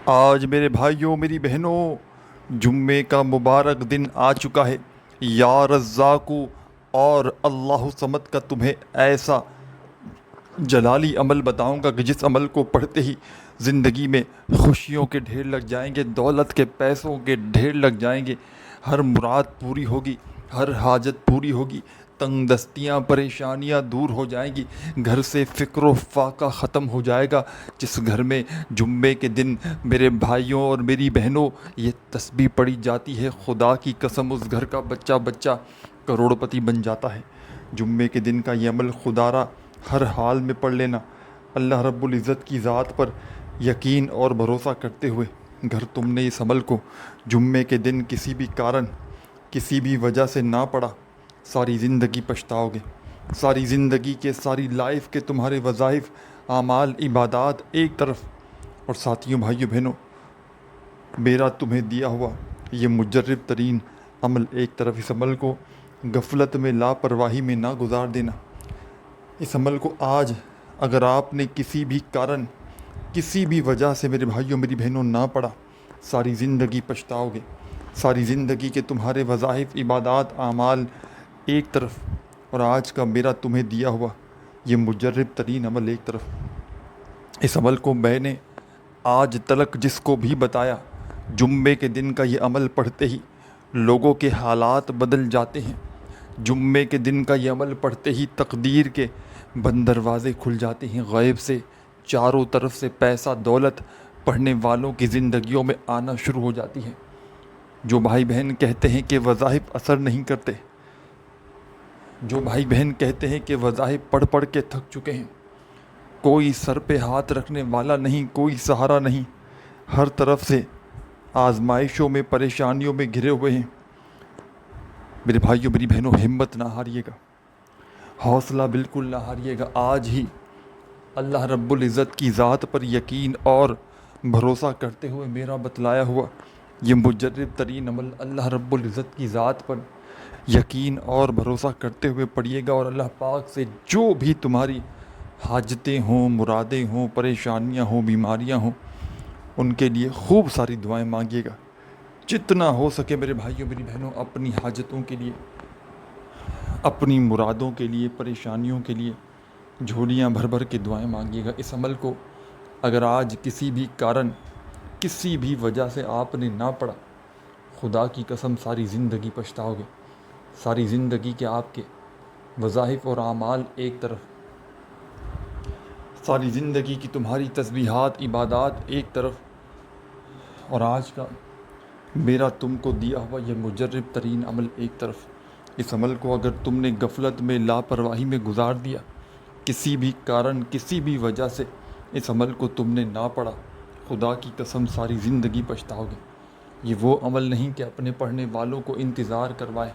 آج میرے بھائیوں میری بہنوں جمعے کا مبارک دن آ چکا ہے۔ یا رزاقو، اور اللہ صمد کا تمہیں ایسا جلالی عمل بتاؤں گا کہ جس عمل کو پڑھتے ہی زندگی میں خوشیوں کے ڈھیر لگ جائیں گے، دولت کے پیسوں کے ڈھیر لگ جائیں گے، ہر مراد پوری ہوگی، ہر حاجت پوری ہوگی، تنگ دستیاں پریشانیاں دور ہو جائیں گی، گھر سے فکر و فاقہ ختم ہو جائے گا۔ جس گھر میں جمعے کے دن میرے بھائیوں اور میری بہنوں یہ تسبیح پڑھی جاتی ہے، خدا کی قسم اس گھر کا بچہ بچہ کروڑپتی بن جاتا ہے۔ جمعے کے دن کا یہ عمل خدا را ہر حال میں پڑھ لینا۔ اللہ رب العزت کی ذات پر یقین اور بھروسہ کرتے ہوئے اگر تم نے اس عمل کو جمعے کے دن کسی بھی کارن کسی بھی وجہ سے نہ پڑھا، ساری زندگی پچھتاؤ گے۔ ساری زندگی کے ساری لائف کے تمہارے وظائف، اعمال، عبادات ایک طرف، اور ساتھیوں بھائیوں بہنوں میرا تمہیں دیا ہوا یہ مجرب ترین عمل ایک طرف۔ اس عمل کو غفلت میں، لاپرواہی میں نہ گزار دینا۔ اس عمل کو آج اگر آپ نے کسی بھی کارن کسی بھی وجہ سے میرے بھائیوں میری بہنوں نہ پڑھا، ساری زندگی پچھتاؤ گے۔ ساری زندگی کے تمہارے وظائف، عبادات، اعمال ایک طرف، اور آج کا میرا تمہیں دیا ہوا یہ مجرب ترین عمل ایک طرف۔ اس عمل کو میں نے آج تلک جس کو بھی بتایا، جمعے کے دن کا یہ عمل پڑھتے ہی لوگوں کے حالات بدل جاتے ہیں۔ جمعے کے دن کا یہ عمل پڑھتے ہی تقدیر کے بند دروازے کھل جاتے ہیں، غیب سے چاروں طرف سے پیسہ دولت پڑھنے والوں کی زندگیوں میں آنا شروع ہو جاتی ہے۔ جو بھائی بہن کہتے ہیں کہ وظائف اثر نہیں کرتے، جو بھائی بہن کہتے ہیں کہ وظائف پڑھ پڑھ کے تھک چکے ہیں، کوئی سر پہ ہاتھ رکھنے والا نہیں، کوئی سہارا نہیں، ہر طرف سے آزمائشوں میں پریشانیوں میں گھرے ہوئے ہیں، میرے بھائیوں میری بہنوں ہمت نہ ہاریے گا، حوصلہ بالکل نہ ہاریے گا۔ آج ہی اللہ رب العزت کی ذات پر یقین اور بھروسہ کرتے ہوئے میرا بتلایا ہوا یہ مجرب ترین عمل اللہ رب العزت کی ذات پر یقین اور بھروسہ کرتے ہوئے پڑھیے گا، اور اللہ پاک سے جو بھی تمہاری حاجتیں ہوں، مرادیں ہوں، پریشانیاں ہوں، بیماریاں ہوں، ان کے لیے خوب ساری دعائیں مانگیے گا۔ جتنا ہو سکے میرے بھائیوں میری بہنوں اپنی حاجتوں کے لیے، اپنی مرادوں کے لیے، پریشانیوں کے لیے جھولیاں بھر بھر کے دعائیں مانگیے گا۔ اس عمل کو اگر آج کسی بھی کارن کسی بھی وجہ سے آپ نے نہ پڑھا، خدا کی قسم ساری زندگی پچھتاؤ گے۔ ساری زندگی کے آپ کے وظائف اور اعمال ایک طرف، ساری زندگی کی تمہاری تسبیحات، عبادات ایک طرف، اور آج کا میرا تم کو دیا ہوا یہ مجرب ترین عمل ایک طرف۔ اس عمل کو اگر تم نے غفلت میں، لاپرواہی میں گزار دیا، کسی بھی کارن کسی بھی وجہ سے اس عمل کو تم نے نہ پڑھا، خدا کی قسم ساری زندگی پچھتاؤ گے۔ یہ وہ عمل نہیں کہ اپنے پڑھنے والوں کو انتظار کروائے،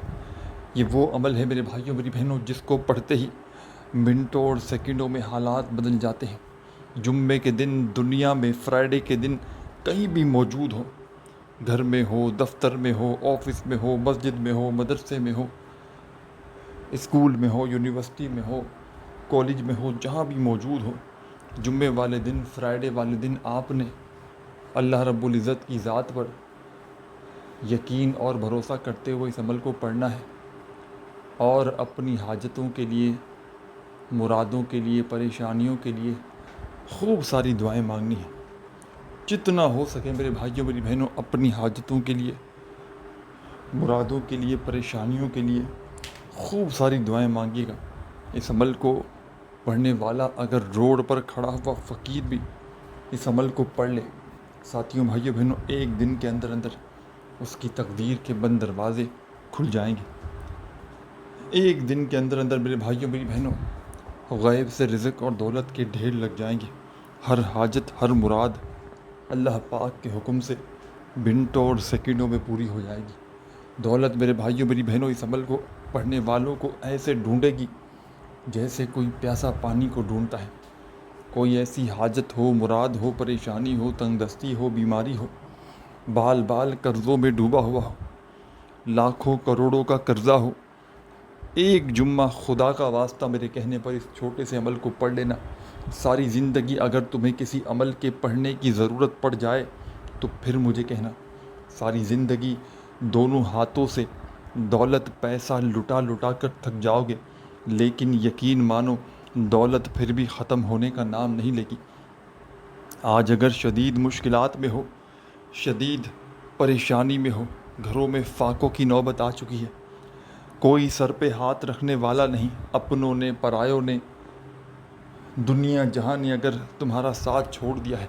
یہ وہ عمل ہے میرے بھائیوں میری بہنوں جس کو پڑھتے ہی منٹوں اور سیکنڈوں میں حالات بدل جاتے ہیں۔ جمعے کے دن دنیا میں، فرائیڈے کے دن کہیں بھی موجود ہو، گھر میں ہو، دفتر میں ہو، آفس میں ہو، مسجد میں ہو، مدرسے میں ہو، اسکول میں ہو، یونیورسٹی میں ہو، کالج میں ہو، جہاں بھی موجود ہو، جمعے والے دن، فرائیڈے والے دن آپ نے اللہ رب العزت کی ذات پر یقین اور بھروسہ کرتے ہوئے اس عمل کو پڑھنا ہے، اور اپنی حاجتوں کے لیے، مرادوں کے لیے، پریشانیوں کے لیے خوب ساری دعائیں مانگنی ہیں۔ جتنا ہو سکے میرے بھائیوں میری بہنوں اپنی حاجتوں کے لیے، مرادوں کے لیے، پریشانیوں کے لیے خوب ساری دعائیں مانگیے گا۔ اس عمل کو پڑھنے والا اگر روڈ پر کھڑا ہوا فقیر بھی اس عمل کو پڑھ لے، ساتھیوں بھائیوں بہنوں ایک دن کے اندر اندر اس کی تقدیر کے بند دروازے کھل جائیں گے۔ ایک دن کے اندر اندر میرے بھائیوں میری بہنوں غیب سے رزق اور دولت کے ڈھیر لگ جائیں گے۔ ہر حاجت، ہر مراد اللہ پاک کے حکم سے منٹوں اور سیکنڈوں میں پوری ہو جائے گی۔ دولت میرے بھائیوں میری بہنوں اس عمل کو پڑھنے والوں کو ایسے ڈھونڈے گی جیسے کوئی پیاسا پانی کو ڈھونڈتا ہے۔ کوئی ایسی حاجت ہو، مراد ہو، پریشانی ہو، تنگ دستی ہو، بیماری ہو، بال بال قرضوں میں ڈوبا ہوا ہو، لاکھوں کروڑوں کا قرضہ ہو، ایک جمعہ خدا کا واسطہ میرے کہنے پر اس چھوٹے سے عمل کو پڑھ لینا۔ ساری زندگی اگر تمہیں کسی عمل کے پڑھنے کی ضرورت پڑ جائے، تو پھر مجھے کہنا۔ ساری زندگی دونوں ہاتھوں سے دولت پیسہ لٹا لٹا کر تھک جاؤ گے، لیکن یقین مانو دولت پھر بھی ختم ہونے کا نام نہیں لے گی۔ آج اگر شدید مشکلات میں ہو، شدید پریشانی میں ہو، گھروں میں فاقوں کی نوبت آ چکی ہے، کوئی سر پہ ہاتھ رکھنے والا نہیں، اپنوں نے پرایوں نے دنیا جہاں نے اگر تمہارا ساتھ چھوڑ دیا ہے،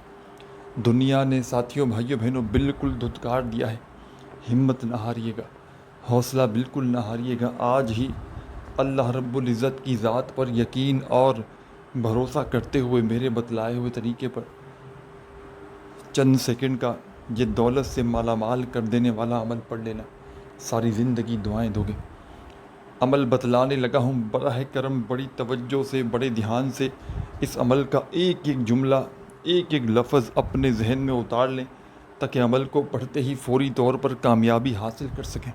دنیا نے ساتھیوں بھائیوں بہنوں بالکل دھتکار دیا ہے، ہمت نہ ہاریے گا، حوصلہ بالکل نہ ہاریے گا۔ آج ہی اللہ رب العزت کی ذات پر یقین اور بھروسہ کرتے ہوئے میرے بتلائے ہوئے طریقے پر چند سیکنڈ کا یہ دولت سے مالا مال کر دینے والا عمل پڑھ لینا، ساری زندگی دعائیں دو گے۔ عمل بتلانے لگا ہوں، براہ کرم بڑی توجہ سے بڑے دھیان سے اس عمل کا ایک ایک جملہ ایک ایک لفظ اپنے ذہن میں اتار لیں تاکہ عمل کو پڑھتے ہی فوری طور پر کامیابی حاصل کر سکیں،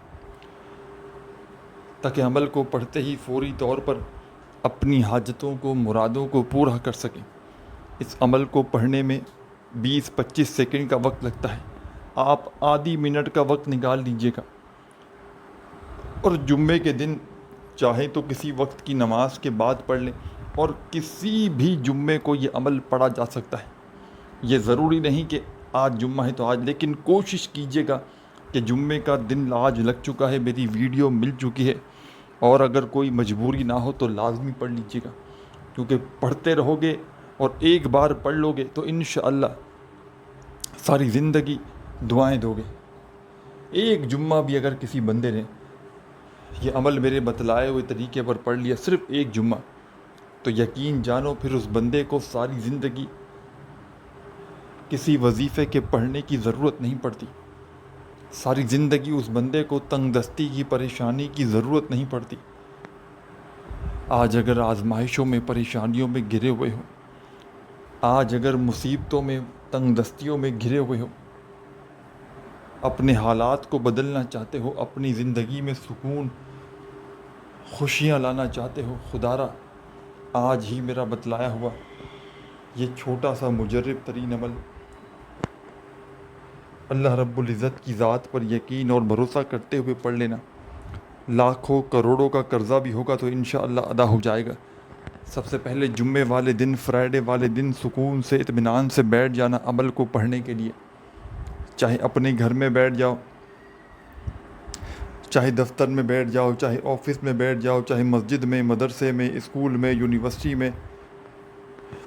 تاکہ عمل کو پڑھتے ہی فوری طور پر اپنی حاجتوں کو مرادوں کو پورا کر سکیں۔ اس عمل کو پڑھنے میں 20-25 سیکنڈ کا وقت لگتا ہے، آپ آدھی منٹ کا وقت نکال لیجئے گا، اور جمعے کے دن چاہے تو کسی وقت کی نماز کے بعد پڑھ لیں، اور کسی بھی جمعے کو یہ عمل پڑھا جا سکتا ہے۔ یہ ضروری نہیں کہ آج جمعہ ہے تو آج، لیکن کوشش کیجئے گا کہ جمعے کا دن آج لگ چکا ہے، میری ویڈیو مل چکی ہے، اور اگر کوئی مجبوری نہ ہو تو لازمی پڑھ لیجئے گا، کیونکہ پڑھتے رہو گے اور ایک بار پڑھ لو گے تو انشاءاللہ ساری زندگی دعائیں دو گے۔ ایک جمعہ بھی اگر کسی بندے نے یہ عمل میرے بتلائے ہوئے طریقے پر پڑھ لیا، صرف ایک جمعہ، تو یقین جانو پھر اس بندے کو ساری زندگی کسی وظیفے کے پڑھنے کی ضرورت نہیں پڑتی، ساری زندگی اس بندے کو تنگ دستی کی پریشانی کی ضرورت نہیں پڑتی۔ آج اگر آزمائشوں میں پریشانیوں میں گھرے ہوئے ہو، آج اگر مصیبتوں میں تنگ دستیوں میں گھرے ہوئے ہو، اپنے حالات کو بدلنا چاہتے ہو، اپنی زندگی میں سکون خوشیاں لانا چاہتے ہو، خدارا آج ہی میرا بتلایا ہوا یہ چھوٹا سا مجرب ترین عمل اللہ رب العزت کی ذات پر یقین اور بھروسہ کرتے ہوئے پڑھ لینا، لاکھوں کروڑوں کا قرضہ بھی ہوگا تو انشاءاللہ ادا ہو جائے گا۔ سب سے پہلے جمعے والے دن، فرائیڈے والے دن سکون سے اطمینان سے بیٹھ جانا عمل کو پڑھنے کے لیے، چاہے اپنے گھر میں بیٹھ جاؤ، چاہے دفتر میں بیٹھ جاؤ، چاہے آفس میں بیٹھ جاؤ، چاہے مسجد میں، مدرسے میں، اسکول میں، یونیورسٹی میں،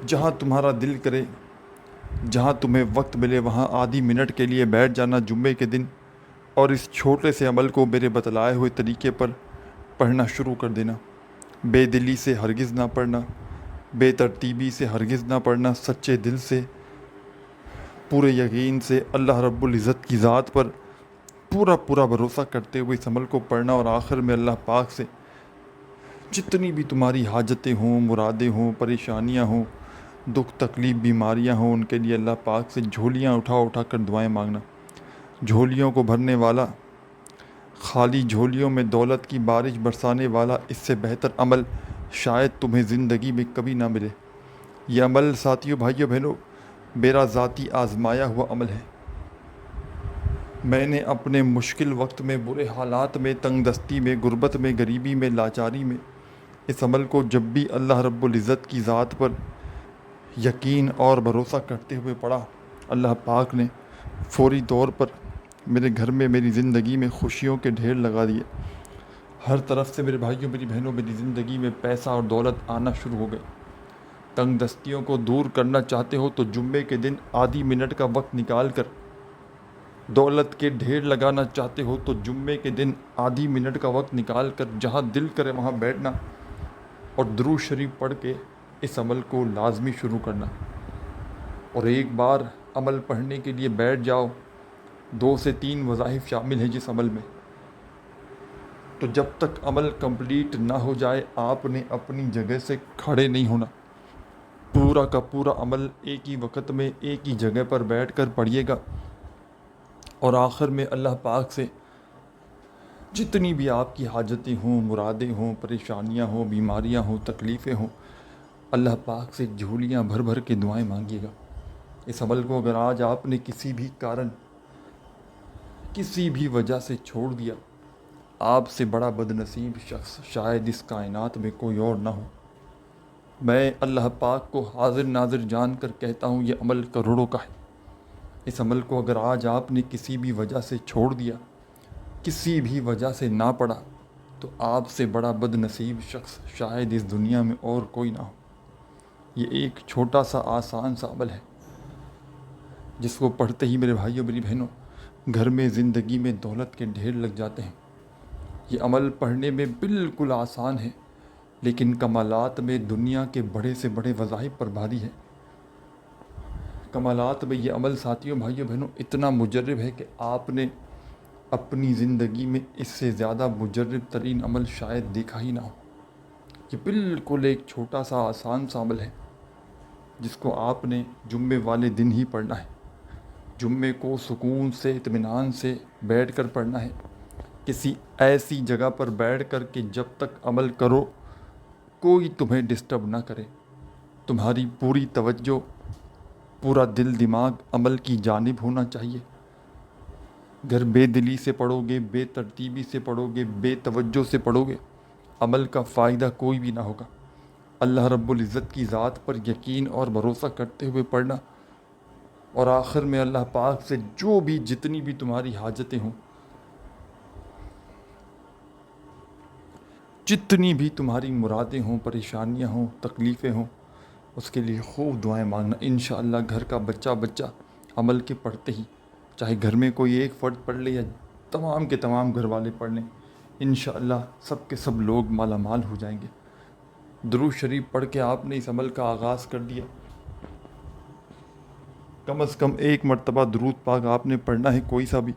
جہاں تمہارا دل کرے، جہاں تمہیں وقت ملے وہاں آدھی منٹ کے لیے بیٹھ جانا جمعے کے دن، اور اس چھوٹے سے عمل کو میرے بتلائے ہوئے طریقے پر پڑھنا شروع کر دینا۔ بے دلی سے ہرگز نہ پڑھنا، بے ترتیبی سے ہرگز نہ پڑھنا، سچے دل سے پورے یقین سے اللہ رب العزت کی ذات پر پورا بھروسہ کرتے ہوئے اس عمل کو پڑھنا، اور آخر میں اللہ پاک سے جتنی بھی تمہاری حاجتیں ہوں، مرادیں ہوں، پریشانیاں ہوں، دکھ تکلیف بیماریاں ہوں، ان کے لیے اللہ پاک سے جھولیاں اٹھا کر دعائیں مانگنا۔ جھولیوں کو بھرنے والا، خالی جھولیوں میں دولت کی بارش برسانے والا اس سے بہتر عمل شاید تمہیں زندگی میں کبھی نہ ملے۔ یہ عمل ساتھیوں بھائیوں بہنوں میرا ذاتی آزمایا ہوا عمل ہے۔ میں نے اپنے مشکل وقت میں، برے حالات میں، تنگ دستی میں، غربت میں، غریبی میں، لاچاری میں اس عمل کو جب بھی اللہ رب العزت کی ذات پر یقین اور بھروسہ کرتے ہوئے پڑھا، اللہ پاک نے فوری طور پر میرے گھر میں، میری زندگی میں خوشیوں کے ڈھیر لگا دیے۔ ہر طرف سے میرے بھائیوں میری بہنوں میری زندگی میں پیسہ اور دولت آنا شروع ہو گئے۔ تنگ دستیوں کو دور کرنا چاہتے ہو تو جمعے کے دن آدھی منٹ کا وقت نکال کر، دولت کے ڈھیر لگانا چاہتے ہو تو جمعے کے دن آدھی منٹ کا وقت نکال کر جہاں دل کرے وہاں بیٹھنا اور درود شریف پڑھ کے اس عمل کو لازمی شروع کرنا۔ اور ایک بار عمل پڑھنے کے لیے بیٹھ جاؤ، 2 سے 3 وظائف شامل ہیں جس عمل میں، تو جب تک عمل کمپلیٹ نہ ہو جائے آپ نے اپنی جگہ سے کھڑے نہیں ہونا۔ پورا کا پورا عمل ایک ہی وقت میں ایک ہی جگہ پر بیٹھ کر پڑھیے گا، اور آخر میں اللہ پاک سے جتنی بھی آپ کی حاجتیں ہوں، مرادیں ہوں، پریشانیاں ہوں، بیماریاں ہوں، تکلیفیں ہوں، اللہ پاک سے جھولیاں بھر کے دعائیں مانگیے گا۔ اس عمل کو اگر آج آپ نے کسی بھی کارن کسی بھی وجہ سے چھوڑ دیا، آپ سے بڑا بد نصیب شخص شاید اس کائنات میں کوئی اور نہ ہو۔ میں اللہ پاک کو حاضر ناظر جان کر کہتا ہوں یہ عمل کروڑوں کا ہے۔ اس عمل کو اگر آج آپ نے کسی بھی وجہ سے چھوڑ دیا، کسی بھی وجہ سے نہ پڑھا، تو آپ سے بڑا بد نصیب شخص شاید اس دنیا میں اور کوئی نہ ہو۔ یہ ایک چھوٹا سا آسان سا عمل ہے جس کو پڑھتے ہی میرے بھائیوں میری بہنوں گھر میں زندگی میں دولت کے ڈھیر لگ جاتے ہیں۔ یہ عمل پڑھنے میں بالکل آسان ہے، لیکن کمالات میں دنیا کے بڑے سے بڑے وظائف پر بھاری ہے۔ کمالات میں یہ عمل ساتھیوں بھائیوں بہنوں اتنا مجرب ہے کہ آپ نے اپنی زندگی میں اس سے زیادہ مجرب ترین عمل شاید دیکھا ہی نہ ہو۔ یہ بالکل ایک چھوٹا سا آسان سا عمل ہے جس کو آپ نے جمعے والے دن ہی پڑھنا ہے۔ جمعے کو سکون سے اطمینان سے بیٹھ کر پڑھنا ہے، کسی ایسی جگہ پر بیٹھ کر کہ جب تک عمل کرو کوئی تمہیں ڈسٹرب نہ کرے، تمہاری پوری توجہ پورا دل دماغ عمل کی جانب ہونا چاہیے۔ اگر بے دلی سے پڑھو گے، بے ترتیبی سے پڑھو گے، بے توجہ سے پڑھو گے، عمل کا فائدہ کوئی بھی نہ ہوگا۔ اللہ رب العزت کی ذات پر یقین اور بھروسہ کرتے ہوئے پڑھنا، اور آخر میں اللہ پاک سے جو بھی جتنی بھی تمہاری حاجتیں ہوں، جتنی بھی تمہاری مرادیں ہوں، پریشانیاں ہوں، تکلیفیں ہوں، اس کے لیے خوب دعائیں مانگنا۔ انشاءاللہ گھر کا بچہ عمل کے پڑھتے ہی، چاہے گھر میں کوئی ایک فرد پڑھ لے یا تمام کے تمام گھر والے پڑھ لیں، انشاءاللہ سب کے سب لوگ مالا مال ہو جائیں گے۔ درود شریف پڑھ کے آپ نے اس عمل کا آغاز کر دیا، کم از کم ایک مرتبہ درود پاک آپ نے پڑھنا ہے، کوئی سا بھی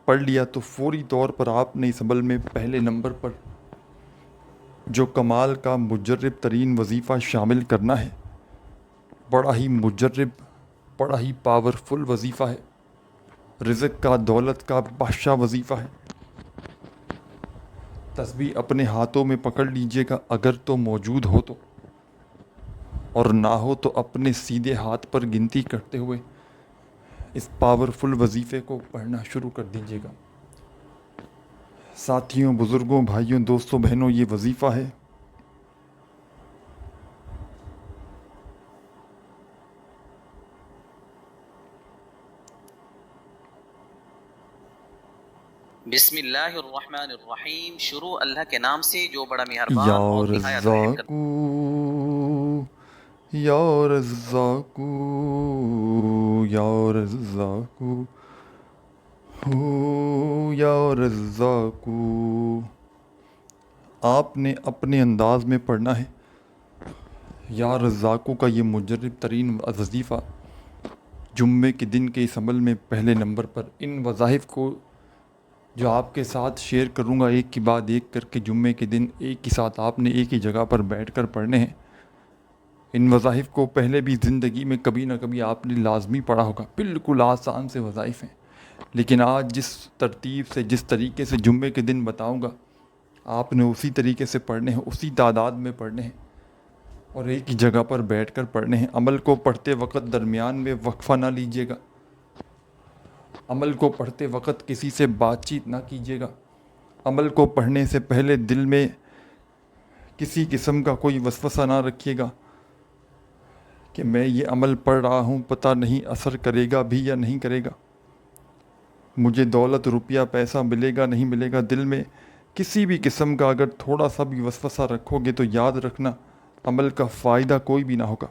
پڑھ لیا تو فوری طور پر آپ نے اس عمل میں پہلے نمبر پر جو کمال کا مجرب ترین وظیفہ شامل کرنا ہے، بڑا ہی مجرب، بڑا ہی پاورفل وظیفہ ہے، رزق کا دولت کا بادشاہ وظیفہ ہے۔ تسبیح اپنے ہاتھوں میں پکڑ لیجئے گا، اگر تو موجود ہو تو، اور نہ ہو تو اپنے سیدھے ہاتھ پر گنتی کرتے ہوئے اس پاورفل وظیفے کو پڑھنا شروع کر دیجئے گا۔ ساتھیوں، بزرگوں، بھائیوں، دوستوں، بہنوں، یہ وظیفہ ہے بسم اللہ الرحمن الرحیم، شروع اللہ کے نام سے جو بڑا مہربان یا اور نہایت رحم کرتا رزاقو یا رزاقو یا رزاقو یا رزاقو۔ آپ نے اپنے انداز میں پڑھنا ہے۔ یا رزاقو کا یہ مجرب ترین وظیفہ جمعے کے دن کے اس عمل میں پہلے نمبر پر، ان وظائف کو جو آپ کے ساتھ شیئر کروں گا ایک کے بعد ایک کر کے، جمعے کے دن ایک ہی ساتھ آپ نے ایک ہی جگہ پر بیٹھ کر پڑھنے ہیں۔ ان وظائف کو پہلے بھی زندگی میں کبھی نہ کبھی آپ نے لازمی پڑھا ہوگا، بالکل آسان سے وظائف ہیں، لیکن آج جس ترتیب سے جس طریقے سے جمعے کے دن بتاؤں گا آپ نے اسی طریقے سے پڑھنے ہیں، اسی تعداد میں پڑھنے ہیں، اور ایک ہی جگہ پر بیٹھ کر پڑھنے ہیں۔ عمل کو پڑھتے وقت درمیان میں وقفہ نہ لیجیے گا، عمل کو پڑھتے وقت کسی سے بات چیت نہ کیجیے گا، عمل کو پڑھنے سے پہلے دل میں کسی قسم کا کوئی وسوسہ نہ رکھیے گا کہ میں یہ عمل پڑھ رہا ہوں، پتہ نہیں اثر کرے گا بھی یا نہیں کرے گا، مجھے دولت روپیہ پیسہ ملے گا نہیں ملے گا۔ دل میں کسی بھی قسم کا اگر تھوڑا سا بھی وسوسہ رکھو گے تو یاد رکھنا عمل کا فائدہ کوئی بھی نہ ہوگا۔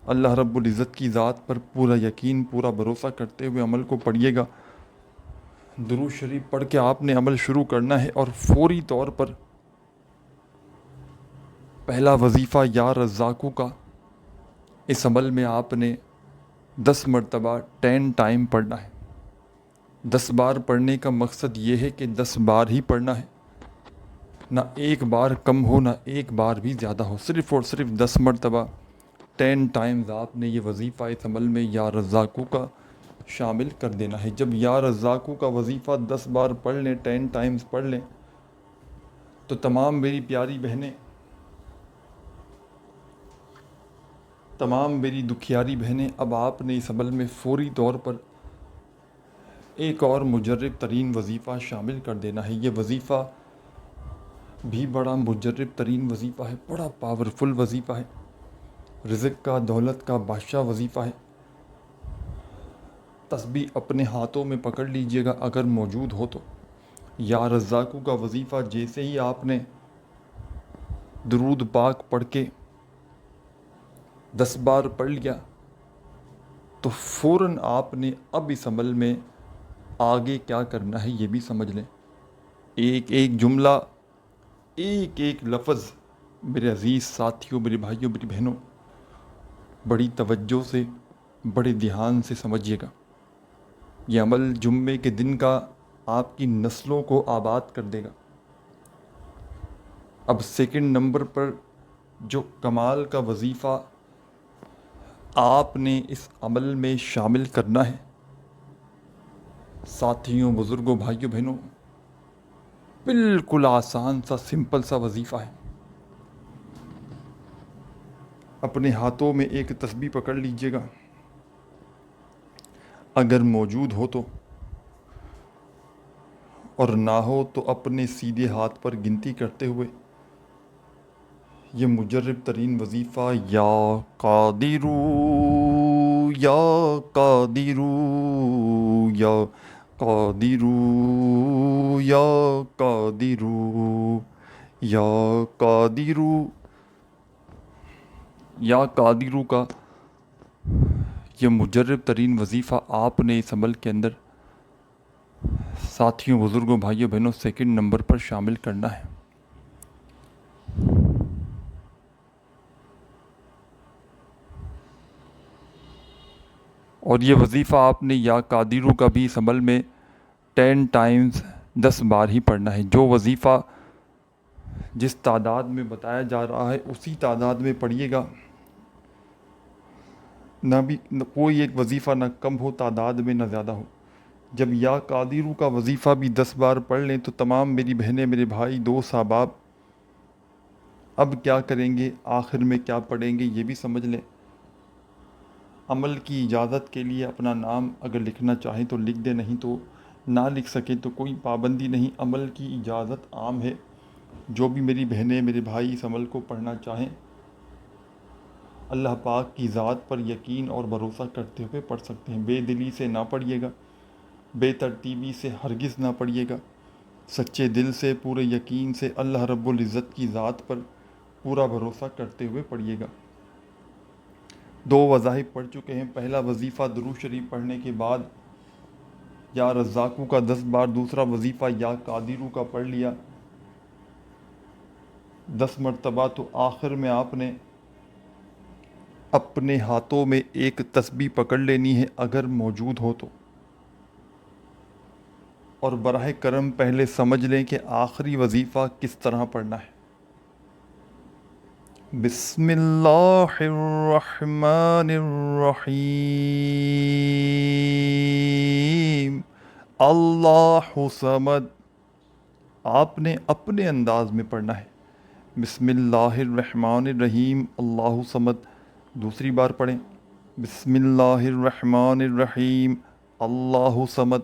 اللہ رب العزت کی ذات پر پورا یقین، پورا بھروسہ کرتے ہوئے عمل کو پڑھیے گا۔ درود شریف پڑھ کے آپ نے عمل شروع کرنا ہے، اور فوری طور پر پہلا وظیفہ یا رزاقو کا اس عمل میں آپ نے 10 مرتبہ 10 ٹائم پڑھنا ہے۔ 10 بار پڑھنے کا مقصد یہ ہے کہ 10 بار ہی پڑھنا ہے، نہ ایک بار کم ہو نہ ایک بار بھی زیادہ ہو، صرف اور صرف 10 مرتبہ 10 ٹائمز آپ نے یہ وظیفہ اس عمل میں یا رزاقو کا شامل کر دینا ہے۔ جب یا رزاقو کا وظیفہ 10 بار پڑھ لیں، 10 ٹائمز پڑھ لیں، تو تمام میری پیاری بہنیں تمام میری دکھیاری بہنیں، اب آپ نے اس عمل میں فوری طور پر ایک اور مجرب ترین وظیفہ شامل کر دینا ہے۔ یہ وظیفہ بھی بڑا مجرب ترین وظیفہ ہے، بڑا پاورفل وظیفہ ہے، رزق کا، دولت کا بادشاہ وظیفہ ہے۔ تسبیح اپنے ہاتھوں میں پکڑ لیجئے گا اگر موجود ہو تو۔ یا رزاقو کا وظیفہ جیسے ہی آپ نے درود پاک پڑھ کے 10 بار پڑھ لیا تو فوراً آپ نے اب اس عمل میں آگے کیا کرنا ہے یہ بھی سمجھ لیں۔ ایک ایک جملہ، ایک ایک لفظ میرے عزیز ساتھیوں، میرے بھائیوں، میری بہنوں، بڑی توجہ سے، بڑے دھیان سے سمجھیے گا۔ یہ عمل جمعے کے دن کا آپ کی نسلوں کو آباد کر دے گا۔ اب سیکنڈ نمبر پر جو کمال کا وظیفہ آپ نے اس عمل میں شامل کرنا ہے، ساتھیوں، بزرگوں، بھائیوں، بہنوں، بالکل آسان سا، سمپل سا وظیفہ ہے۔ اپنے ہاتھوں میں ایک تسبیح پکڑ لیجئے گا اگر موجود ہو تو، اور نہ ہو تو اپنے سیدھے ہاتھ پر گنتی کرتے ہوئے یہ مجرب ترین وظیفہ یا قادرو یا قادرو یا قادرو یا قادرو یا قادرو یا قادرو کا یہ مجرب ترین وظیفہ آپ نے اس عمل کے اندر ساتھیوں، بزرگوں، بھائیوں، بہنوں سیکنڈ نمبر پر شامل کرنا ہے۔ اور یہ وظیفہ آپ نے یا قادرو کا بھی اس عمل میں 10 ٹائمز 10 بار ہی پڑھنا ہے۔ جو وظیفہ جس تعداد میں بتایا جا رہا ہے اسی تعداد میں پڑھیے گا، نہ کوئی ایک وظیفہ نہ کم ہو تعداد میں نہ زیادہ ہو۔ جب یا قادرو کا وظیفہ بھی 10 بار پڑھ لیں تو تمام میری بہنیں، میرے بھائی، دوست، احباب اب کیا کریں گے، آخر میں کیا پڑھیں گے یہ بھی سمجھ لیں۔ عمل کی اجازت کے لیے اپنا نام اگر لکھنا چاہیں تو لکھ دیں، نہیں تو نہ لکھ سکیں تو کوئی پابندی نہیں، عمل کی اجازت عام ہے۔ جو بھی میری بہنیں، میرے بھائی اس عمل کو پڑھنا چاہیں اللہ پاک کی ذات پر یقین اور بھروسہ کرتے ہوئے پڑھ سکتے ہیں۔ بے دلی سے نہ پڑھیے گا، بے ترتیبی سے ہرگز نہ پڑھیے گا، سچے دل سے، پورے یقین سے، اللہ رب العزت کی ذات پر پورا بھروسہ کرتے ہوئے پڑھیے گا۔ 2 وظائف پڑھ چکے ہیں۔ پہلا وظیفہ درود شریف پڑھنے کے بعد یا رزاقو کا 10 بار، دوسرا وظیفہ یا قادرو کا پڑھ لیا 10 مرتبہ، تو آخر میں آپ نے اپنے ہاتھوں میں ایک تسبیح پکڑ لینی ہے اگر موجود ہو تو، اور براہ کرم پہلے سمجھ لیں کہ آخری وظیفہ کس طرح پڑھنا ہے۔ بسم اللہ الرحمن الرحیم اللہ صمد۔ آپ نے اپنے انداز میں پڑھنا ہے۔ بسم اللہ الرحمن الرحیم اللہ صمد، دوسری بار پڑھیں۔ بسم اللہ الرحمن الرحیم اللہ صمد،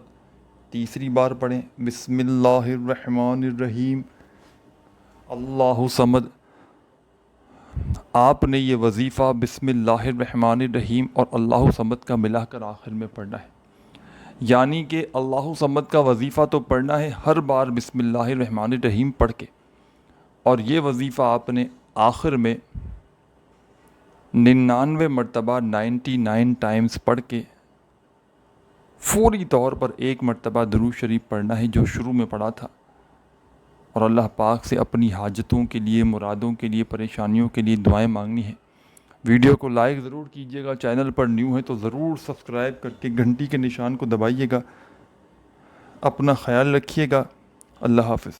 تیسری بار پڑھیں۔ بسم اللہ الرحمن الرحیم اللہ صمد۔ آپ نے یہ وظیفہ بسم اللہ الرحمن الرحیم اور اللہ صمد کا ملا کر آخر میں پڑھنا ہے۔ یعنی کہ اللہ صمد کا وظیفہ تو پڑھنا ہے ہر بار بسم اللہ الرحمن الرحیم پڑھ کے، اور یہ وظیفہ آپ نے آخر میں 99 مرتبہ 99 ٹائمز پڑھ کے فوری طور پر 1 مرتبہ درود شریف پڑھنا ہے جو شروع میں پڑھا تھا، اور اللہ پاک سے اپنی حاجتوں کے لیے، مرادوں کے لیے، پریشانیوں کے لیے دعائیں مانگنی ہیں۔ ویڈیو کو لائک ضرور کیجیے گا، چینل پر نیو ہے تو ضرور سبسکرائب کر کے گھنٹی کے نشان کو دبائیے گا۔ اپنا خیال رکھیے گا۔ اللہ حافظ۔